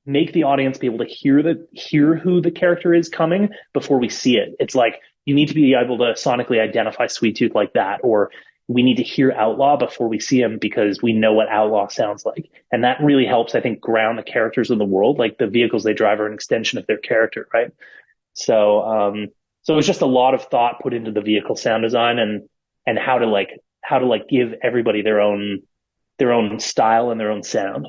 make the audience be able to hear who the character is coming before we see it. It's like you need to be able to sonically identify Sweet Tooth like that, or we need to hear Outlaw before we see him because we know what Outlaw sounds like. And that really helps, I think, ground the characters in the world. Like the vehicles they drive are an extension of their character, right? So it was just a lot of thought put into the vehicle sound design and how to give everybody their own style and their own sound.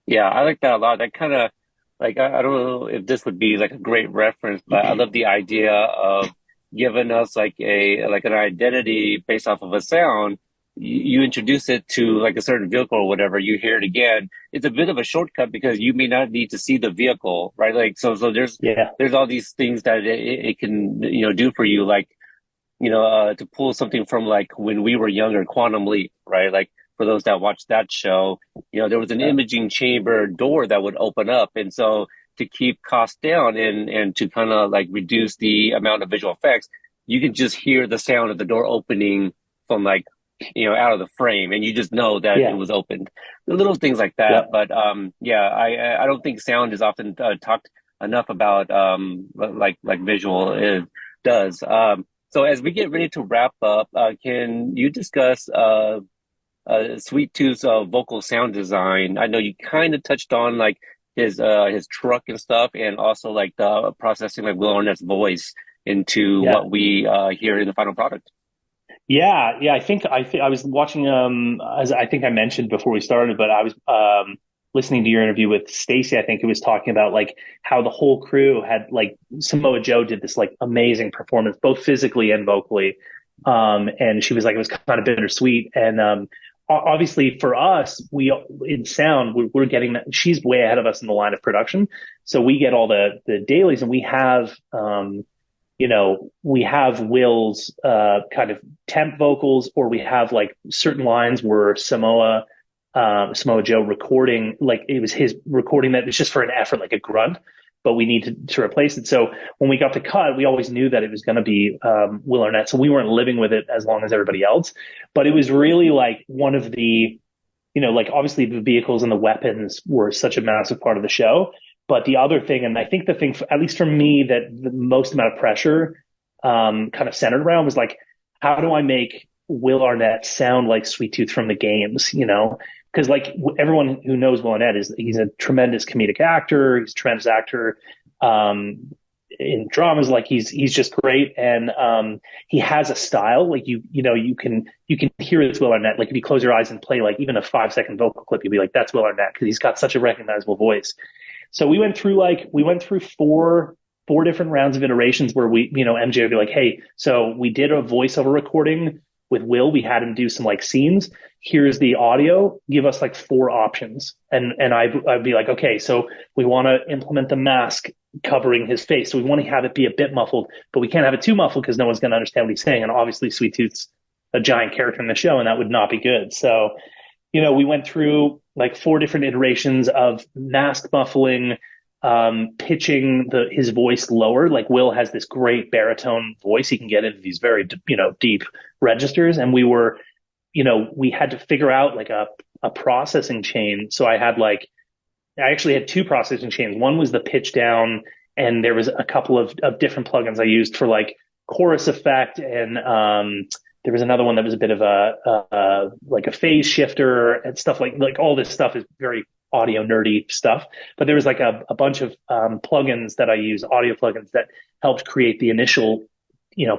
Yeah, I like that a lot. That kind of like I don't know if this would be like a great reference, but I love the idea of giving us like an identity based off of a sound. You introduce it to like a certain vehicle or whatever, you hear it again. It's a bit of a shortcut because you may not need to see the vehicle, right? Like so Yeah, there's all these things that it can do for you, like to pull something from like when we were younger, Quantum Leap, right? Like for those that watched that show, there was an yeah, imaging chamber door that would open up. And so to keep costs down and to kind of like reduce the amount of visual effects, you can just hear the sound of the door opening from like, out of the frame, and you just know that it yeah, was opened. The little things like yeah. that. But yeah, I don't think sound is often talked enough about like visual does. So as we get ready to wrap up, can you discuss Sweet Tooth's vocal sound design? I know you kind of touched on like his truck and stuff, and also like the processing like Will Arnett's voice into Yeah. what we hear in the final product. Yeah, yeah. I think I was watching as I think I mentioned before we started, but I was listening to your interview with Stacy. I think it was talking about like how the whole crew had like Samoa Joe did this like amazing performance, both physically and vocally. And she was like it was kind of bittersweet. And obviously for us, we in sound we're getting that she's way ahead of us in the line of production, so we get all the dailies, and we have Will's kind of temp vocals, or we have like certain lines where Samoa Samoa Joe recording, like it was his recording that was just for an effort, like a grunt, but we need to replace it. So when we got the cut, we always knew that it was going to be Will Arnett. So we weren't living with it as long as everybody else, but it was really like one of the, like obviously the vehicles and the weapons were such a massive part of the show. But the other thing, and I think the thing, at least for me, that the most amount of pressure kind of centered around was like, how do I make Will Arnett sound like Sweet Tooth from the games, Because like everyone who knows Will Arnett he's a tremendous comedic actor. He's a tremendous actor in dramas. Like he's just great, and he has a style. Like you can hear it's Will Arnett. Like if you close your eyes and play like even a 5-second vocal clip, you'll be like, that's Will Arnett because he's got such a recognizable voice. So we went through four different rounds of iterations where MJ would be like, hey, so we did a voiceover recording with Will. We had him do some like scenes. Here's the audio. Give us like 4 options. And I'd be like, okay, so we want to implement the mask covering his face. So we want to have it be a bit muffled, but we can't have it too muffled because no one's going to understand what he's saying. And obviously Sweet Tooth's a giant character in the show and that would not be good. So, we went through like 4 different iterations of mask muffling, pitching his voice lower. Like Will has this great baritone voice. He can get into these very, deep registers. And we had to figure out like a processing chain. So I actually had 2 processing chains. One was the pitch down, and there was a couple of different plugins I used for like chorus effect, and there was another one that was a bit of like a phase shifter and stuff like all this stuff is very audio nerdy stuff. But there was like a bunch of plugins that I use, audio plugins that helped create the initial,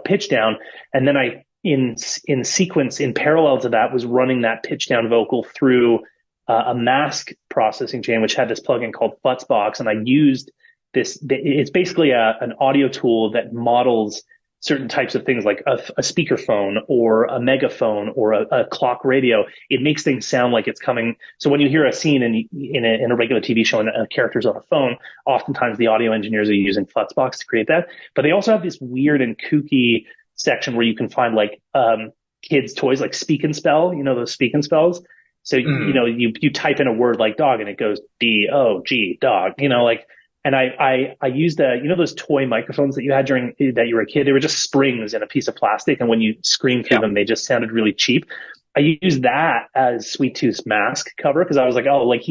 pitch down, and then I in sequence in parallel to that was running that pitch down vocal through a mask processing chain, which had this plugin called Futzbox. And I used this, it's basically an audio tool that models certain types of things like a speakerphone or a megaphone or a clock radio. It makes things sound like it's coming. So when you hear a scene in a regular TV show and a character's on a phone, oftentimes the audio engineers are using Futzbox to create that. But they also have this weird and kooky section where you can find like kids' toys like Speak and Spell, those Speak and Spells. So, you type in a word like dog and it goes D-O-G, dog, and I used those toy microphones that you had during that you were a kid. They were just springs in a piece of plastic. And when you screamed through them, they just sounded really cheap. I used that as Sweet Tooth's mask cover because I was like, oh, like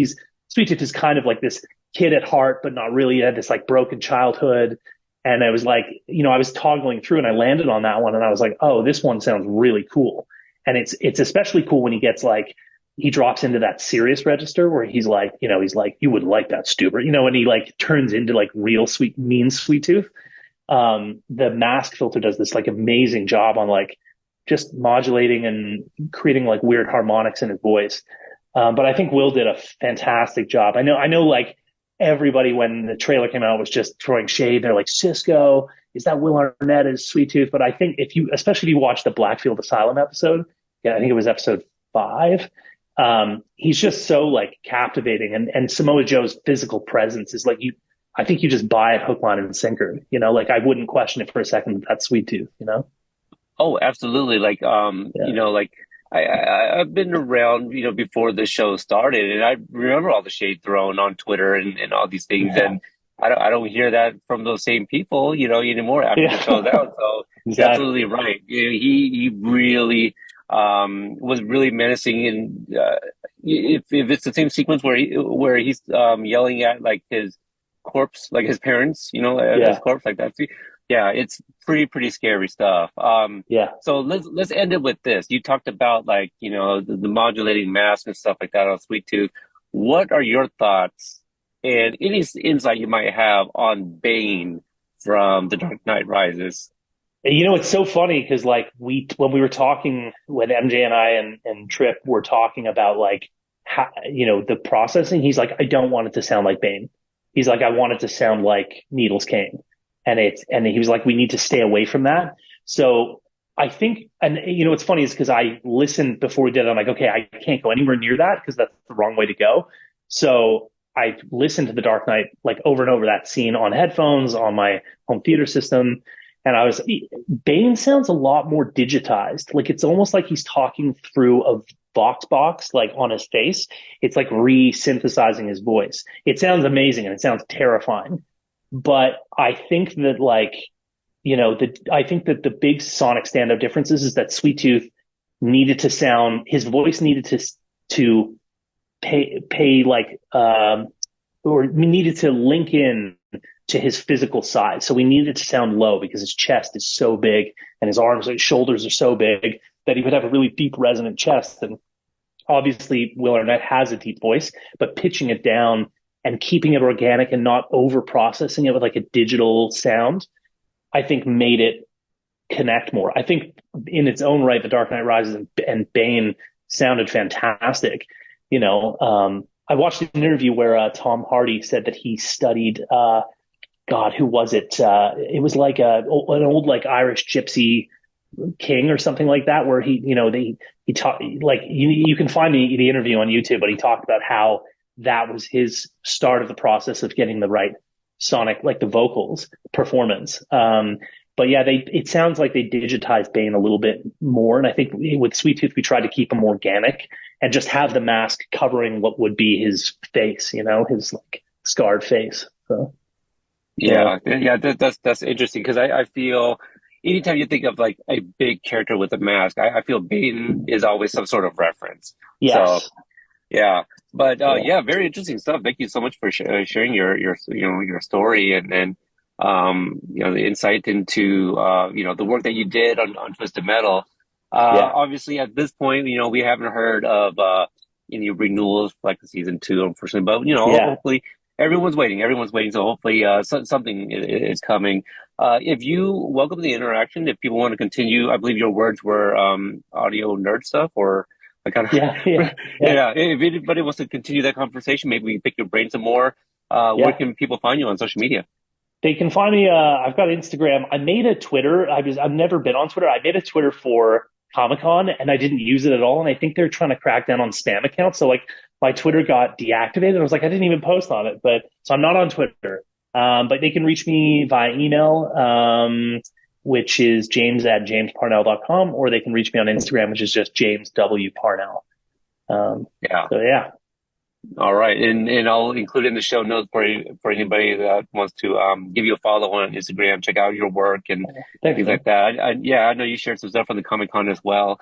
Sweet Tooth is kind of like this kid at heart, but not really. He had this like broken childhood. And I was like, I was toggling through and I landed on that one and I was like, oh, this one sounds really cool. And it's especially cool when he gets like, he drops into that serious register where he's like, you would like that stupid, and he like turns into like real mean Sweet Tooth. The mask filter does this like amazing job on like just modulating and creating like weird harmonics in his voice. But I think Will did a fantastic job. I know like everybody when the trailer came out was just throwing shade. They're like, Cisco, is that Will Arnett as Sweet Tooth? But I think especially if you watch the Blackfield Asylum episode, I think it was episode 5. He's just so like captivating and Samoa Joe's physical presence is like I think you just buy it hook, line and sinker, like I wouldn't question it for a second that that's Sweet Tooth, Oh, absolutely. Like, like I've been around, before the show started and I remember all the shade thrown on Twitter and all these things. Yeah. And I don't hear that from those same people, anymore after the show's out. So exactly. You're absolutely right. He really, was really menacing, and if it's the same sequence where he's yelling at like his corpse, like his parents, at his corpse, like that. Yeah, it's pretty scary stuff. So let's end it with this. You talked about like the modulating mask and stuff like that on Sweet Tooth. What are your thoughts and any insight you might have on Bane from The Dark Knight Rises? It's so funny because like when we were talking when MJ and I and Trip were talking about like how, the processing, he's like, I don't want it to sound like Bane. He's like, I want it to sound like Needles Kane. And he was like, we need to stay away from that. So I think, and what's funny is because I listened before we did it. I'm like, okay, I can't go anywhere near that because that's the wrong way to go. So I listened to The Dark Knight like over and over, that scene on headphones on my home theater system. And Bane sounds a lot more digitized. Like it's almost like he's talking through a Vox box, like on his face. It's like re-synthesizing his voice. It sounds amazing and it sounds terrifying. But I think that I think that the big sonic standout differences is that Sweet Tooth needed to sound, his voice needed to pay like, or needed to link in to his physical size. So we needed to sound low because his chest is so big and his arms, his shoulders are so big that he would have a really deep resonant chest. And obviously Will Arnett has a deep voice, but pitching it down and keeping it organic and not over processing it with like a digital sound, I think made it connect more. I think in its own right, The Dark Knight Rises and Bane sounded fantastic. I watched an interview where Tom Hardy said that he studied, God, who was it? It was like an old like Irish gypsy king or something like that, where he taught, like you can find the interview on YouTube, but he talked about how that was his start of the process of getting the right sonic, like the vocals performance. But yeah, it sounds like they digitized Bane a little bit more. And I think with Sweet Tooth, we tried to keep him organic and just have the mask covering what would be his face, his like scarred face. So, Yeah, that's interesting because I feel anytime you think of like a big character with a mask, I feel Bane is always some sort of reference. So yes. yeah, but Yeah. yeah, very interesting stuff. Thank you so much for sharing your story and the insight into the work that you did on Twisted Metal. Yeah. Obviously, at this point, we haven't heard of any renewals like the season two, unfortunately. But Yeah. hopefully, everyone's waiting. Everyone's waiting. So hopefully, something is coming. If you welcome the interaction, if people want to continue, I believe your words were audio nerd stuff, or I kind of Yeah. Yeah. Yeah. yeah. If anybody wants to continue that conversation, maybe we can pick your brain some more. Where Yeah. can people find you on social media? They can find me. I've got Instagram. I made a Twitter. I've never been on Twitter. I made a Twitter for Comic Con and I didn't use it at all. And I think they're trying to crack down on spam accounts. So like my Twitter got deactivated. I was like, I didn't even post on it, but so I'm not on Twitter. But they can reach me via email, which is james@jamesparnell.com, or they can reach me on Instagram, which is just James W. Parnell. Yeah. So yeah. All right, and I'll include in the show notes for anybody that wants to give you a follow on Instagram, check out your work and Thanks, things man. like that. Yeah, I know you shared some stuff from the Comic Con as well.